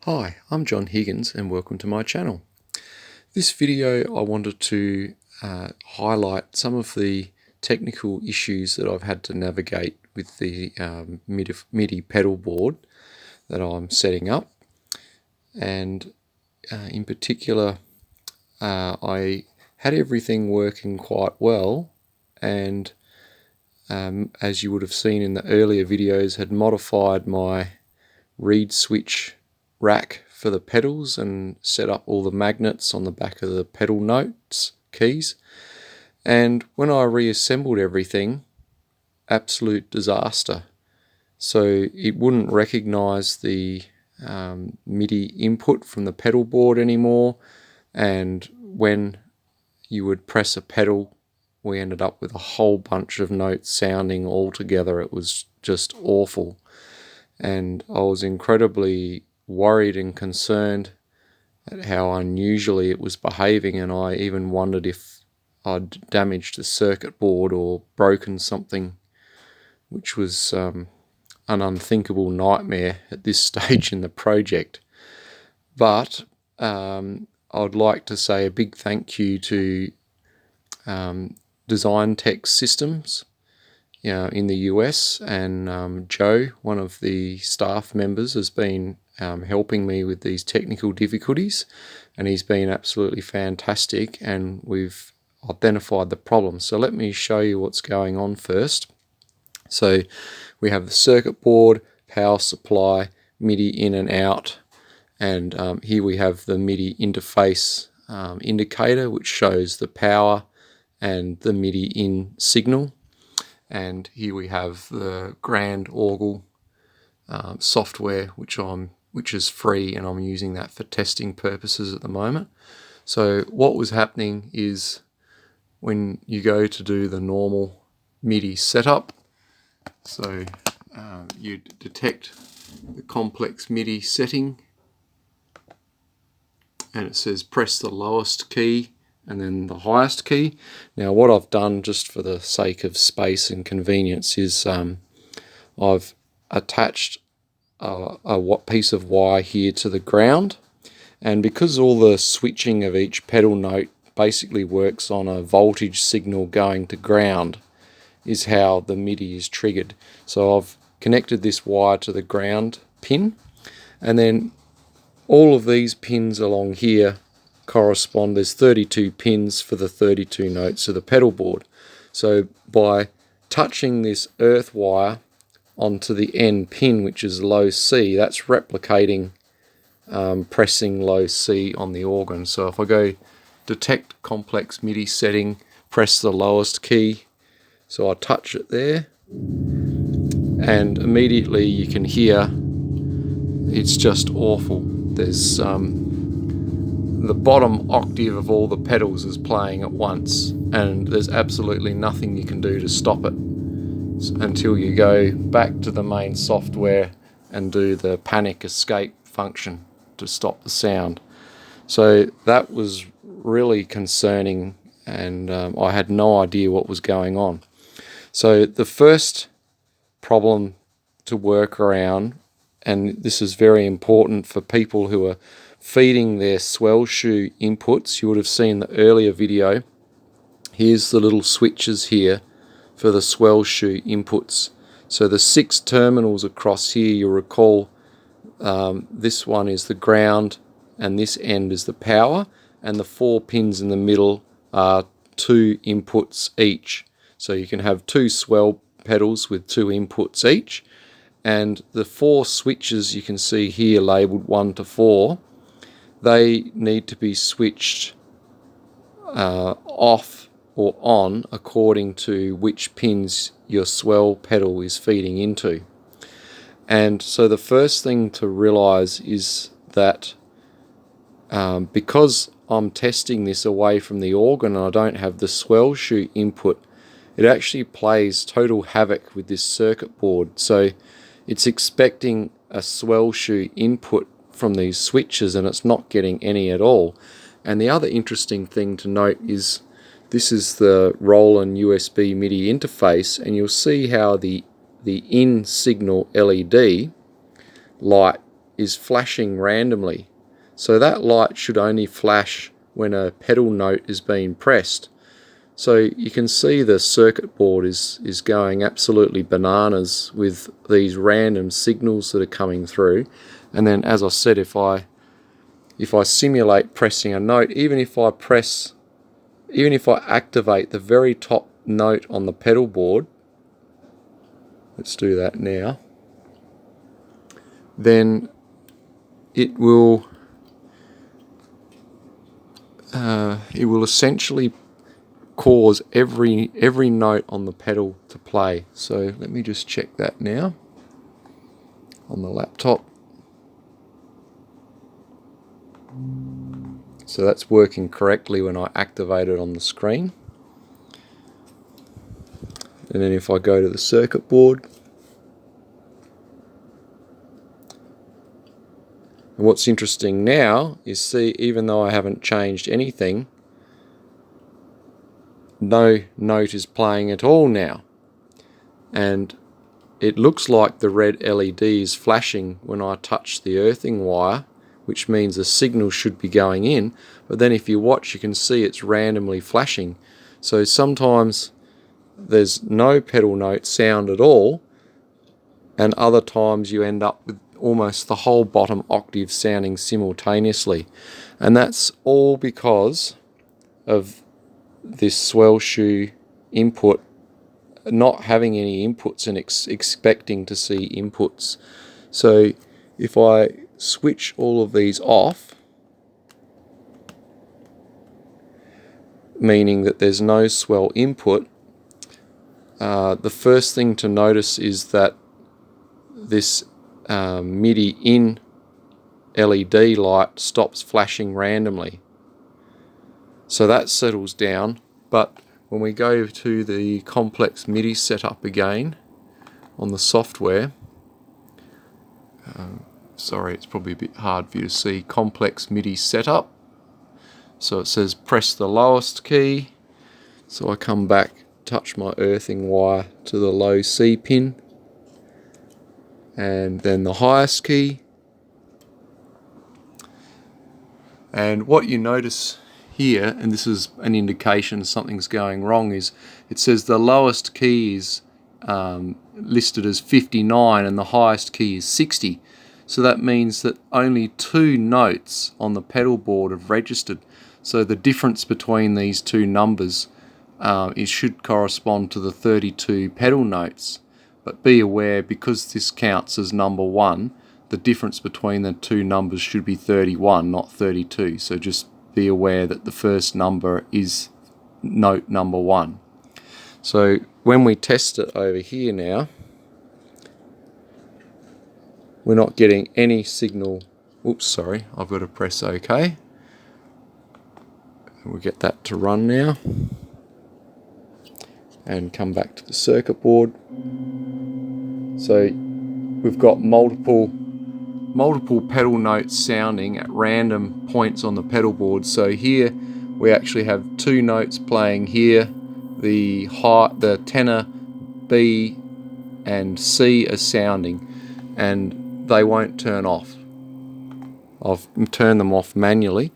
Hi, I'm John Higgins and welcome to my channel. This video I wanted to highlight some of the technical issues that I've had to navigate with the MIDI pedal board that I'm setting up, and in particular I had everything working quite well, and as you would have seen in the earlier videos, had modified my reed switch rack for the pedals and set up all the magnets on the back of the pedal notes keys. And when I reassembled everything, absolute disaster. So it wouldn't recognize the MIDI input from the pedal board anymore, and when you would press a pedal, we ended up with a whole bunch of notes sounding all together. It was just awful, and I was incredibly worried and concerned at how unusually it was behaving, and I even wondered if I'd damaged the circuit board or broken something, which was an unthinkable nightmare at this stage in the project. But I'd like to say a big thank you to Design Tech Systems in the US, and Joe, one of the staff members, has been helping me with these technical difficulties, and he's been absolutely fantastic, and we've identified the problem. So let me show you what's going on first. So we have the circuit board, power supply, MIDI in and out, and here we have the MIDI interface indicator, which shows the power and the MIDI in signal. And here we have the Grand Orgle software, which is free, and I'm using that for testing purposes at the moment. So what was happening is, when you go to do the normal MIDI setup, so you detect the complex MIDI setting, and it says press the lowest key and then the highest key. Now what I've done, just for the sake of space and convenience, is I've attached a piece of wire here to the ground, and because all the switching of each pedal note basically works on a voltage signal going to ground, is how the MIDI is triggered. So I've connected this wire to the ground pin, and then all of these pins along here correspond. There's 32 pins for the 32 notes of the pedal board. So by touching this earth wire onto the end pin, which is low C, that's replicating pressing low C on the organ. So if I go detect complex MIDI setting, press the lowest key, so I touch it there, and immediately you can hear it's just awful. There's the bottom octave of all the pedals is playing at once, and there's absolutely nothing you can do to stop it until you go back to the main software and do the panic escape function to stop the sound. So that was really concerning, and I had no idea what was going on. So the first problem to work around, and this is very important for people who are feeding their swell shoe inputs, you would have seen the earlier video. Here's the little switches here for the swell shoe inputs. So the 6 terminals across here, you'll recall, this one is the ground and this end is the power, and the 4 pins in the middle are 2 inputs each. So you can have 2 swell pedals with 2 inputs each, and the 4 switches you can see here labelled 1 to 4, they need to be switched off or on according to which pins your swell pedal is feeding into. And so the first thing to realize is that because I'm testing this away from the organ and I don't have the swell shoe input, it actually plays total havoc with this circuit board. So it's expecting a swell shoe input from these switches, and it's not getting any at all. And the other interesting thing to note is this is the Roland USB MIDI interface, and you'll see how the in signal LED light is flashing randomly. So that light should only flash when a pedal note is being pressed. So you can see the circuit board is going absolutely bananas with these random signals that are coming through. And then, as I said, if I simulate pressing a note, even if I activate the very top note on the pedal board, let's do that now, then it will essentially cause every note on the pedal to play. So let me just check that now on the laptop. So that's working correctly when I activate it on the screen. And then if I go to the circuit board, and what's interesting now is, see, even though I haven't changed anything, no note is playing at all now. And it looks like the red LED is flashing when I touch the earthing wire, which means the signal should be going in. But then if you watch, you can see it's randomly flashing. So sometimes there's no pedal note sound at all, and other times you end up with almost the whole bottom octave sounding simultaneously. And that's all because of this swell shoe input not having any inputs and expecting to see inputs. So if I switch all of these off, meaning that there's no swell input, the first thing to notice is that this MIDI in LED light stops flashing randomly. So that settles down, but when we go to the complex MIDI setup again on the software, sorry, it's probably a bit hard for you to see, complex MIDI setup. So it says press the lowest key. So I come back, touch my earthing wire to the low C pin, and then the highest key. And what you notice here, and this is an indication something's going wrong, is it says the lowest key is listed as 59 and the highest key is 60. So that means that only 2 notes on the pedal board have registered. So the difference between these 2 numbers it should correspond to the 32 pedal notes. But be aware, because this counts as number 1, the difference between the 2 numbers should be 31, not 32. So just be aware that the first number is note number 1. So when we test it over here now, we're not getting any signal. Oops, sorry, I've got to press OK. We'll get that to run now. And come back to the circuit board. So we've got multiple pedal notes sounding at random points on the pedal board. So here we actually have 2 notes playing here. The tenor, B and C are sounding, and they won't turn off. I've turned them off manually.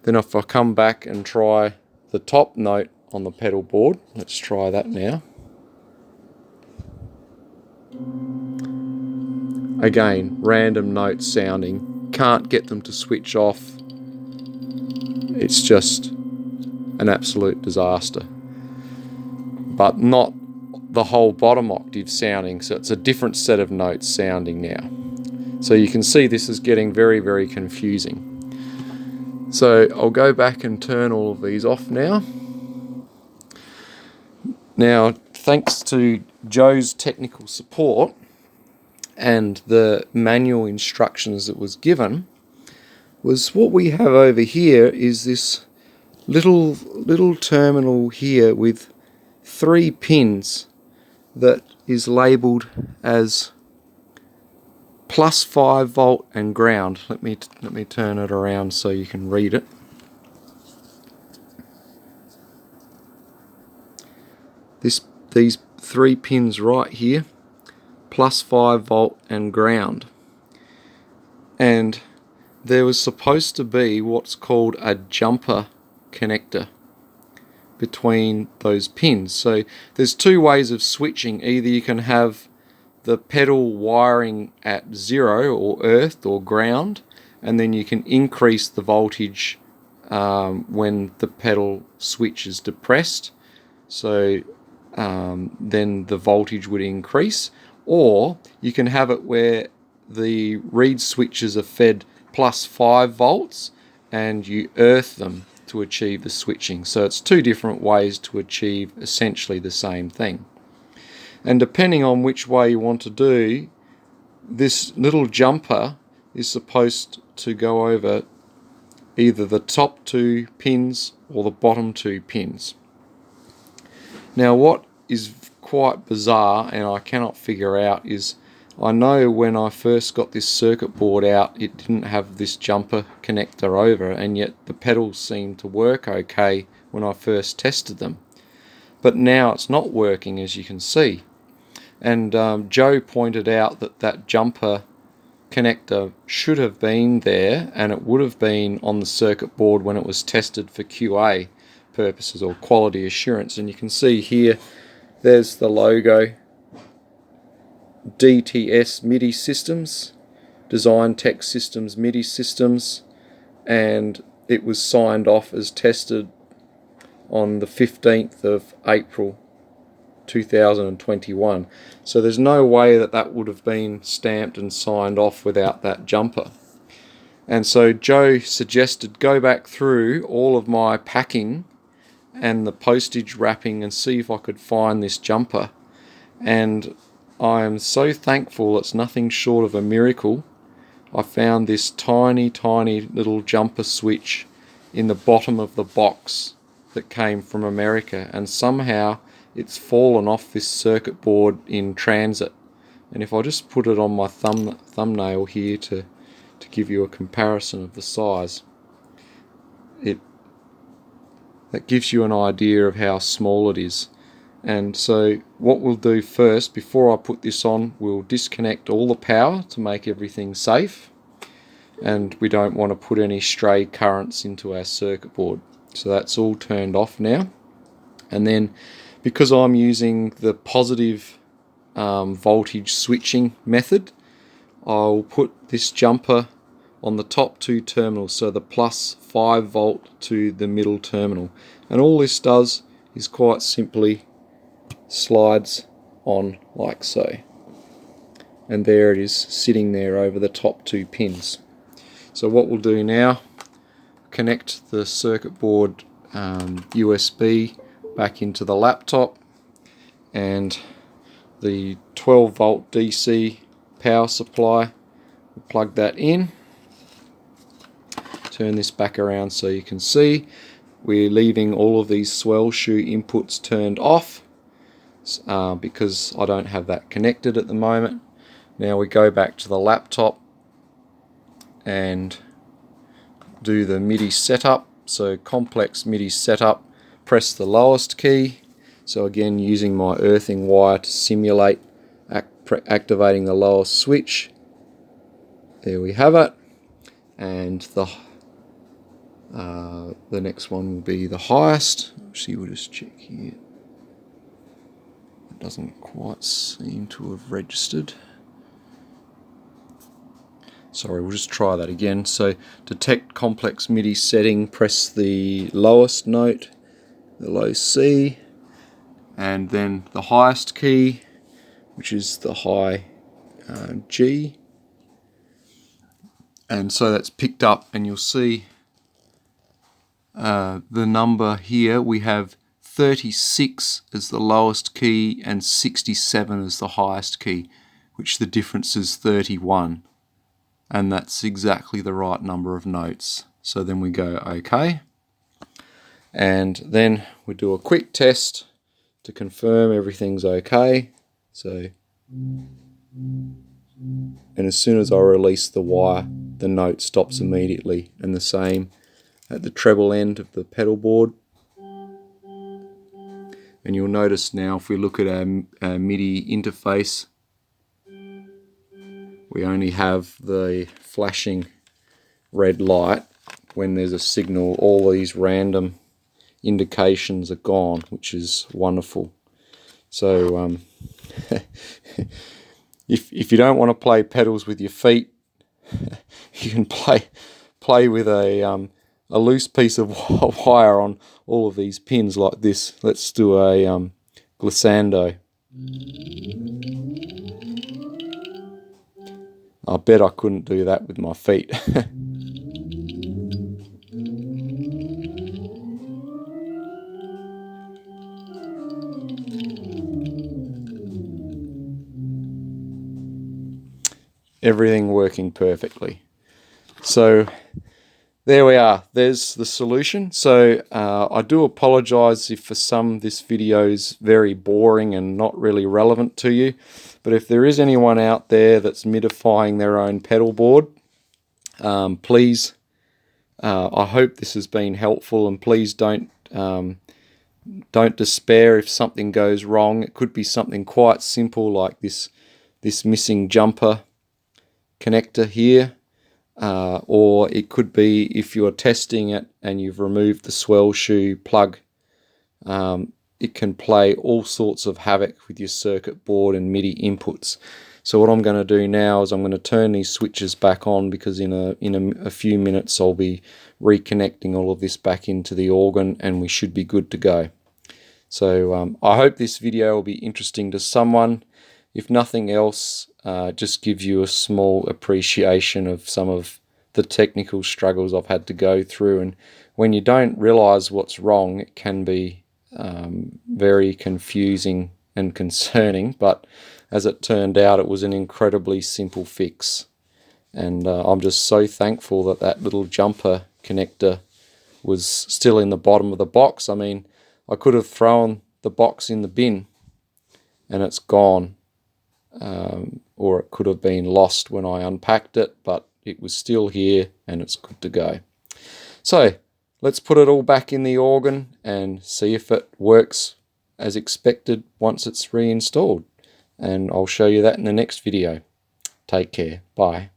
Then if I come back and try the top note on the pedal board, let's try that now. Again, random notes sounding, can't get them to switch off. It's just an absolute disaster. But not the whole bottom octave sounding, so it's a different set of notes sounding now. So you can see this is getting very, very confusing. So I'll go back and turn all of these off now. Now, thanks to Joe's technical support and the manual instructions that was given, was what we have over here is this little terminal here with 3 pins that is labelled as +5 volt and ground. Let me turn it around so you can read it. These 3 pins right here, +5 volt and ground. and there was supposed to be what's called a jumper connector between those pins. So there's two ways of switching. Either you can have the pedal wiring at 0 or earth or ground, and then you can increase the voltage when the pedal switch is depressed, so then the voltage would increase. Or you can have it where the reed switches are fed plus 5 volts and you earth them to achieve the switching. So it's two different ways to achieve essentially the same thing. And depending on which way you want to do, this little jumper is supposed to go over either the top 2 pins or the bottom 2 pins. Now what is quite bizarre and I cannot figure out is, I know when I first got this circuit board out it didn't have this jumper connector over, and yet the pedals seemed to work okay when I first tested them. But now it's not working, as you can see. And Joe pointed out that that jumper connector should have been there, and it would have been on the circuit board when it was tested for QA purposes or quality assurance. And you can see here, there's the logo, DTS MIDI systems, Design Tech Systems MIDI systems, and it was signed off as tested on the 15th of April 2021. So there's no way that that would have been stamped and signed off without that jumper. And so Joe suggested go back through all of my packing and the postage wrapping and see if I could find this jumper. And I am so thankful, it's nothing short of a miracle. I found this tiny little jumper switch in the bottom of the box that came from America, and somehow it's fallen off this circuit board in transit. And if I just put it on my thumbnail here to give you a comparison of the size, that gives you an idea of how small it is. And so what we'll do first, before I put this on, we'll disconnect all the power to make everything safe, and we don't want to put any stray currents into our circuit board. So that's all turned off now. And then, because I'm using the positive voltage switching method, I'll put this jumper on the top 2 terminals, so the plus 5 volt to the middle terminal. And all this does is quite simply slides on like so. And there it is, sitting there over the top 2 pins. So what we'll do now, connect the circuit board USB back into the laptop, and the 12 volt DC power supply, we'll plug that in. Turn this back around so you can see we're leaving all of these swell shoe inputs turned off because I don't have that connected at the moment. Now we go back to the laptop and do the MIDI setup. So complex MIDI setup, press the lowest key. So again, using my earthing wire to simulate activating the lowest switch. There we have it. And the next one will be the highest. Actually, we'll just check here. It doesn't quite seem to have registered. Sorry, we'll just try that again. So detect complex MIDI setting, press the lowest note, the low C, and then the highest key, which is the high G. And so that's picked up, and you'll see the number here. We have 36 as the lowest key and 67 as the highest key, which the difference is 31. And that's exactly the right number of notes. So then we go OK. And then we do a quick test to confirm everything's okay. So, and as soon as I release the wire, the note stops immediately. And the same at the treble end of the pedal board. And you'll notice now, if we look at our MIDI interface, we only have the flashing red light when there's a signal. All these random indications are gone, which is wonderful. So if you don't want to play pedals with your feet, you can play with a loose piece of wire on all of these pins like this. Let's do a glissando. I bet I couldn't do that with my feet. Everything working perfectly. So there we are. There's the solution. So I do apologize if for some this video is very boring and not really relevant to you. But if there is anyone out there that's midifying their own pedal board, please, I hope this has been helpful, and please don't despair if something goes wrong. It could be something quite simple like this missing jumper connector here, or it could be if you're testing it and you've removed the swell shoe plug. It can play all sorts of havoc with your circuit board and MIDI inputs. So what I'm going to do now is I'm going to turn these switches back on, because in a few minutes I'll be reconnecting all of this back into the organ and we should be good to go. So I hope this video will be interesting to someone. If nothing else, just gives you a small appreciation of some of the technical struggles I've had to go through. And when you don't realize what's wrong, it can be very confusing and concerning. But as it turned out, it was an incredibly simple fix. And I'm just so thankful that that little jumper connector was still in the bottom of the box. I mean, I could have thrown the box in the bin and it's gone. Or it could have been lost when I unpacked it, but it was still here and it's good to go. So let's put it all back in the organ and see if it works as expected once it's reinstalled. And I'll show you that in the next video. Take care. Bye.